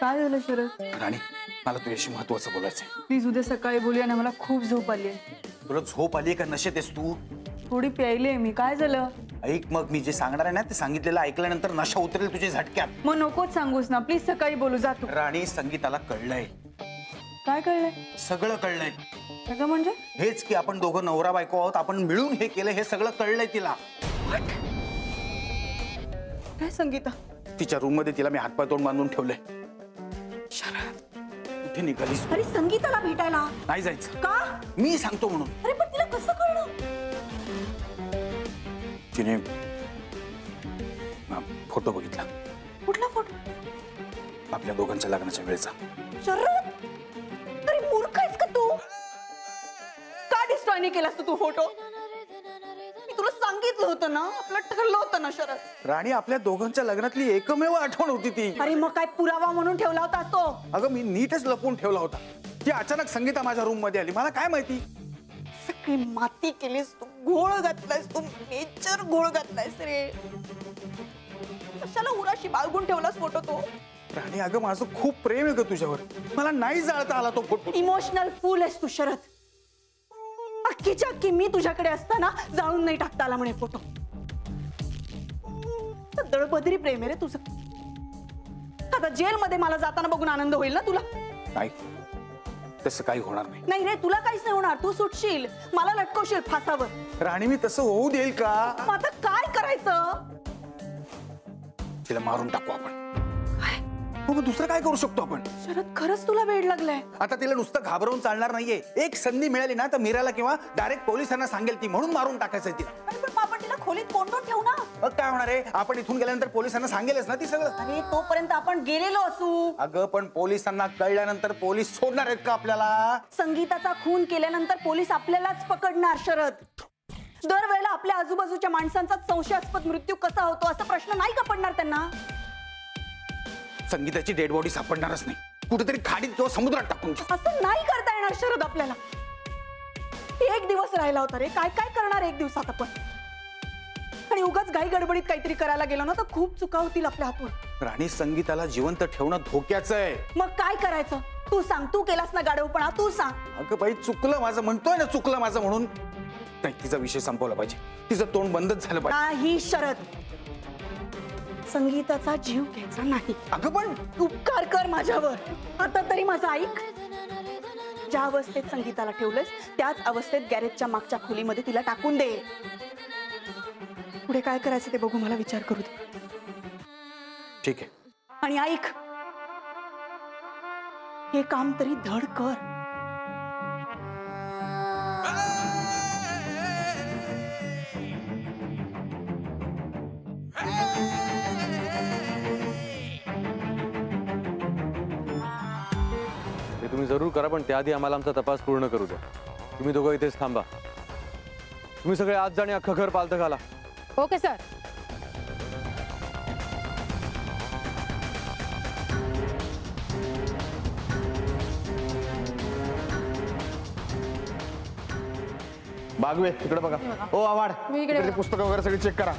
काय झालं शरद? राणी, मला तुझ्याशी महत्वाचं बोलायचंय. प्लीज उद्या सकाळी बोलूया ना, मला खूप झोप आली आहे. तुला झोप आली का नशेत आहेस तू? थोडी प्यायली मी. काय झालं? ऐक, मग मी जे सांगणार आहे ना ते सांगितलेलं ऐकल्यानंतर नशा उतरेल तुझ्या झटक्यात. मग नकोच सांगूस ना, प्लीज सकाळी बोलू. जातो. राणी, संगीताला कळलंय. काय कळलंय? सगळं कळलंय. सगळं म्हणजे? हेच की आपण दोघं नवरा बायको आहोत, आपण मिळून हे केलं, हे सगळं कळलंय तिला. काय संगीता? तिच्या रूम मध्ये तिला मी हातपाय तोंड बांधून ठेवलंय. कुठे निघालीस? अरे संगीताला भेटायला नाही जायचं का? मी सांगतो म्हणून. अरे पण तिला कसं कळलं? तिने फोटो बघितला. कुठला फोटो? आपल्या दोघांच्या लग्नाच्या वेळेचा. शरद, अरे मूर्ख आहेस का तू? का डिस्ट्रॉय नाही केलास तू फोटो? मी तुला सांगितलं होतं ना, आपलं ठरलं होतं ना शरद. राणी, आपल्या दोघांच्या लग्नातली एकमेव आठवण होती ती. अरे मग काय पुरावा म्हणून ठेवला होता तो? अगं मी नीटच लपवून ठेवला होता. ती अचानक संगीता माझ्या रूम मध्ये आली. मला काय माहिती? सगळी माती केलीस तू, घोळ घातलायस तू, नेचर घोळ घातलायस रे. कशाला उराशी बाळगून ठेवलास फोटो तो? राणी, अगं माझं खूप प्रेम आहे ग तुझ्यावर. मला नाही जाळता आला तो फोटो. इमोशनल फूल आहेस तू शरद. अख्खीच्या अख्खी मी तुझ्याकडे असताना जाळून नाही टाकता आला म्हणे फोटो. दळपदरी प्रेम आहे रे तुझं. आता जेल मध्ये मला जाताना बघून आनंद होईल ना तुला? नाही, तसं काही होणार नाही. नाही रे, तुला काहीच नाही होणार. तू सुटशील, मला लटकवशील फासावर. राणी, मी तसं होऊ देईल का? मग आता काय करायचं? तिला मारून टाकू आपण. हो, मग दुसरं काय करू शकतो आपण? शरद, खरंच तुला वेळ लागलाय? आता तिला नुसतं घाबरवून चालणार नाहीये. एक संधी मिळाली ना तर मीराला किंवा डायरेक्ट पोलिसांना सांगेल ती, म्हणून मारून टाकायचं तिला. अरे पण आपण तिला खोलीत कोंडून ठेवू ना. मग काय होणार आहे? आपण इथून गेल्यानंतर पोलिसांना सांगेलच ना ती सगळं. अरे तोपर्यंत आपण गेलेलो असू. अगं पण पोलिसांना कळल्यानंतर पोलीस सोडणार आहेत का आपल्याला? संगीताचा खून केल्यानंतर पोलीस आपल्यालाच पकडणार शरद. दरवेळेला आपल्या आजूबाजूच्या माणसांचा संशयास्पद मृत्यू कसा होतो असा प्रश्न नाही का पडणार त्यांना? संगीताची डेड बॉडी सापडणारच नाही. कुठेतरी खाडीत किंवा समुद्रात टाकून. असं नाही करता येणार शरद आपल्याला. एक दिवस राहिला होता रे. काय काय करणार एक दिवसात आपण? आणि उगाच घाई गडबडीत काहीतरी करायला गेलो ना तर खूप चुका होतील आपल्या हातून. राणी, संगीताला जिवंत ठेवणं धोक्याचं आहे. मग काय करायचं? तू सांग. तू केलास ना गाढवपणा, तू सांग. अगं बाई, चुकलं माझं म्हणतोय ना, चुकलं माझं म्हणून. नाही, तिचा विषय संपवला पाहिजे. तिचं तोंड बंदच झालं पाहिजे. नाही शरद, संगीताचा जीव घ्यायचा नाही. अगं पण उपकार कर माझ्यावर. आता तरी माझं ऐक. ज्या अवस्थेत संगीताला ठेवलंस त्याच अवस्थेत गॅरेजच्या मागच्या खोलीमध्ये तिला टाकून दे. पुढे काय करायचं ते बघू, मला विचार करू दे. ठीक आहे. आणि ऐक, हे काम तरी धड कर. तुम्ही जरूर करा, पण त्याआधी आम्हाला आमचा तपास पूर्ण करू द्या. तुम्ही दोघं इथेच थांबा. तुम्ही सगळे आज जाणे अख्खं घर पालतं घाला. Okay sir. बागवे, इकडे बघा. ओ आवाड, इकडे पुस्तकं वगैरे सगळी चेक करा.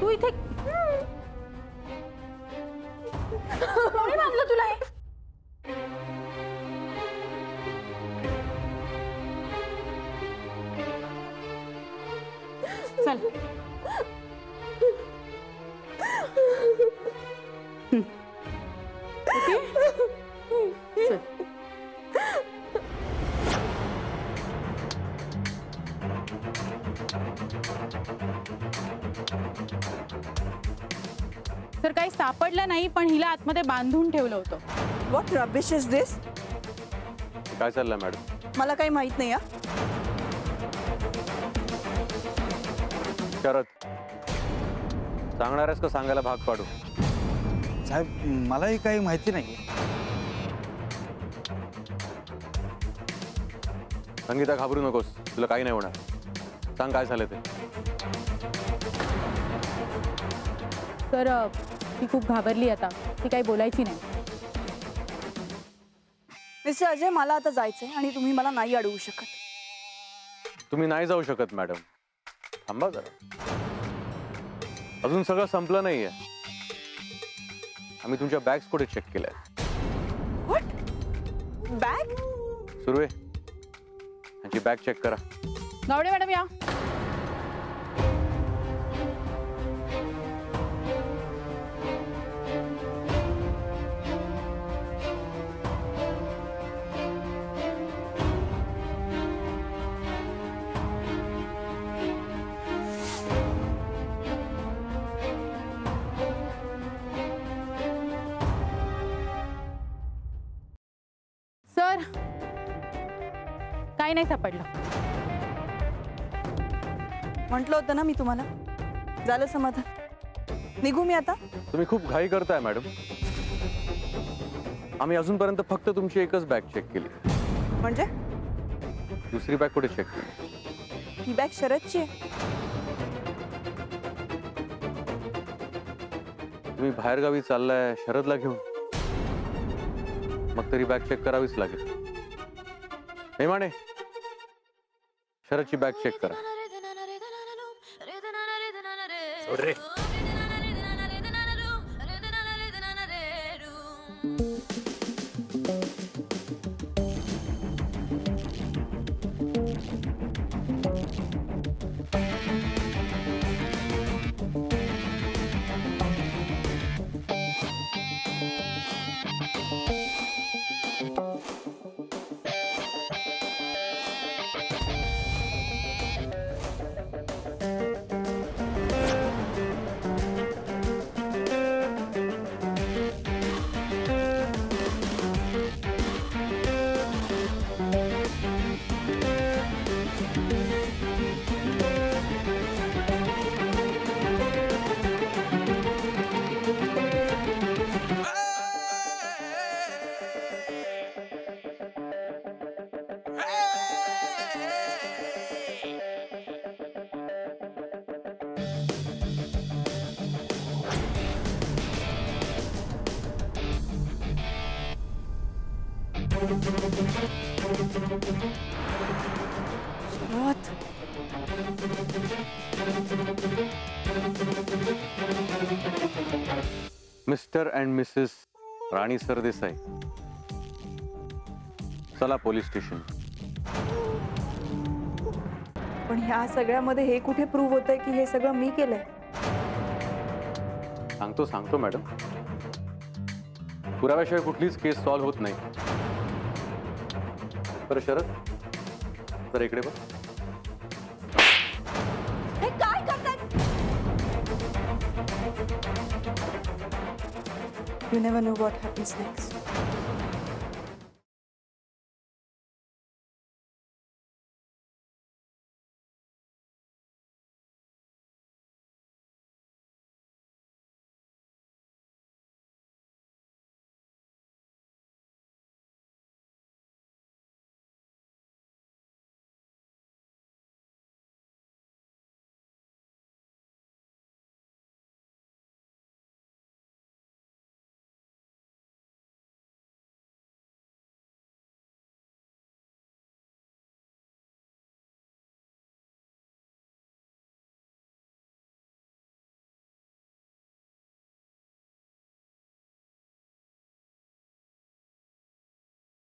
तू इथे कोणी बांधलं तुला हे? चल चल. तर काही सापडलं नाही, पण हिला आतमध्ये बांधून ठेवलं होतं. व्हॉट रबिश इज दिस? काय चाललंय मॅडम? मला काही माहित नाही. शरद, सांगणार आहेस का सांगायला भाग पाडू? साहेब मलाही काही माहिती नाही. संगीता घाबरू नकोस, तुला काही नाही होणार. सांग काय झालं ते. तर ती खूप घाबरली आता. ती काही बोलायची नाही. मिस्टर अजय, मला आता जायचंय आणि तुम्ही मला नाही अडवू शकत. तुम्ही नाही जाऊ शकत मॅडम. थांबा जरा, अजून सगळं संपलं नाहीये. आम्ही तुमच्या बॅग्स कुठे चेक केल्या. व्हॉट? बॅग? सुरू आहे, यांची बॅग चेक करा. गावडे मॅडम या. सर, काही नाही सापडलं. म्हटलं होतं ना मी तुम्हाला. झालं समाधान. निघू मी आता? तुम्ही खूप घाई करताय मॅडम. आम्ही अजूनपर्यंत फक्त तुमची एकच बॅग चेक केली. म्हणजे दुसरी बॅग कुठे चेक केली? ही बॅग शरदची आहे. तुम्ही बाहेरगावी चाललाय शरदला घेऊन, मग तरी बॅग चेक करावीच लागेल. हेमाने, शरदची बॅग चेक करा. शरद, मिस्टर अँड मिसेस राणी सरदेसाई, चला पोलीस स्टेशन. पण ह्या सगळ्यामध्ये हे कुठे प्रूव्ह होतंय की हे सगळं मी केलंय? सांगतो मॅडम. पुराव्याशिवाय कुठलीच केस सॉल्व्ह होत नाही. बरं शरद, तर इकडे बघ. हे काय करताय? You never know what happens next.